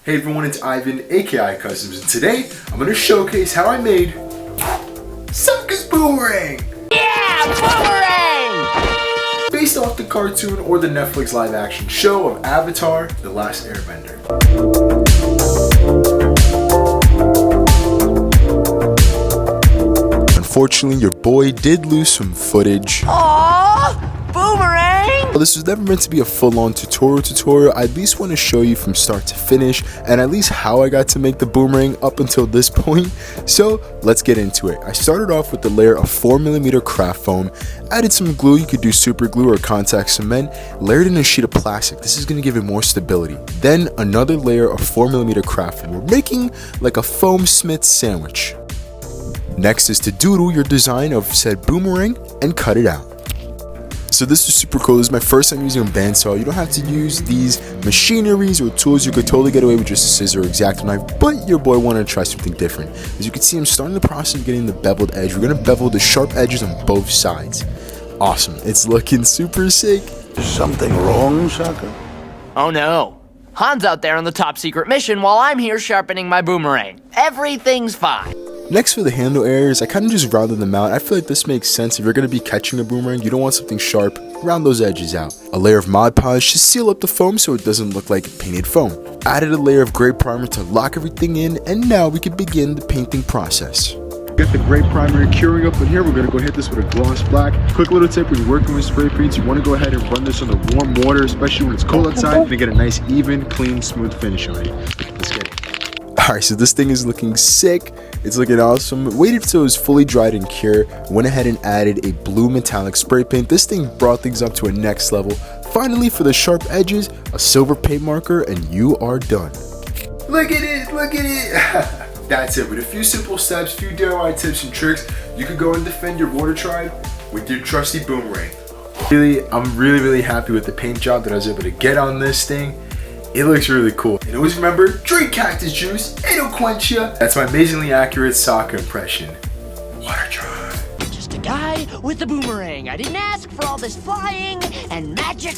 Hey everyone, it's Ivan, aka Customs, and today I'm going to showcase how I made Sokkas Boomerang! Yeah, Boomerang! Based off the cartoon or the Netflix live action show of Avatar, The Last Airbender. Unfortunately, your boy did lose some footage. Aww, Boomerang! This was never meant to be a full-on tutorial. I at least want to show you from start to finish and at least how I got to make the boomerang up until this point. So let's get into it. I started off with the layer of 4mm craft foam, added some glue, you could do super glue or contact cement, layered in a sheet of plastic. This is going to give it more stability. Then another layer of 4mm craft foam. We're making like a foam Smith sandwich. Next is to doodle your design of said boomerang and cut it out. So this is super cool. This is my first time using a bandsaw. You don't have to use these machineries or tools. You could totally get away with just a scissor or X-Acto knife, but your boy wanted to try something different. As you can see, I'm starting the process of getting the beveled edge. We're gonna bevel the sharp edges on both sides. Awesome. It's looking super sick. Is something wrong, Sokka? Oh no. Han's out there on the top secret mission while I'm here sharpening my boomerang. Everything's fine. Next, for the handle areas, I kind of just rounded them out. I feel like this makes sense. If you're going to be catching a boomerang, you don't want something sharp. Round those edges out. A layer of Mod Podge to seal up the foam so it doesn't look like painted foam. Added a layer of gray primer to lock everything in, and now we can begin the painting process. Get the gray primer curing up in here. We're going to go hit this with a gloss black. Quick little tip when you're working with spray paints, you want to go ahead and run this on the warm water, especially when it's cold outside, to get a nice, even, clean, smooth finish on it. Let's get it. Alright, so this thing is looking sick. It's looking awesome. Waited till it was fully dried and cured. Went ahead and added a blue metallic spray paint. This thing brought things up to a next level. Finally, for the sharp edges, a silver paint marker, and you are done. Look at it, look at it. That's it. With a few simple steps, few DIY tips and tricks, you could go and defend your water tribe with your trusty boomerang. I'm really happy with the paint job that I was able to get on this thing. It looks really cool. And always remember, drink cactus juice, it'll quench ya. That's my amazingly accurate Sokka impression. Water tribe. Just a guy with a boomerang. I didn't ask for all this flying and magic.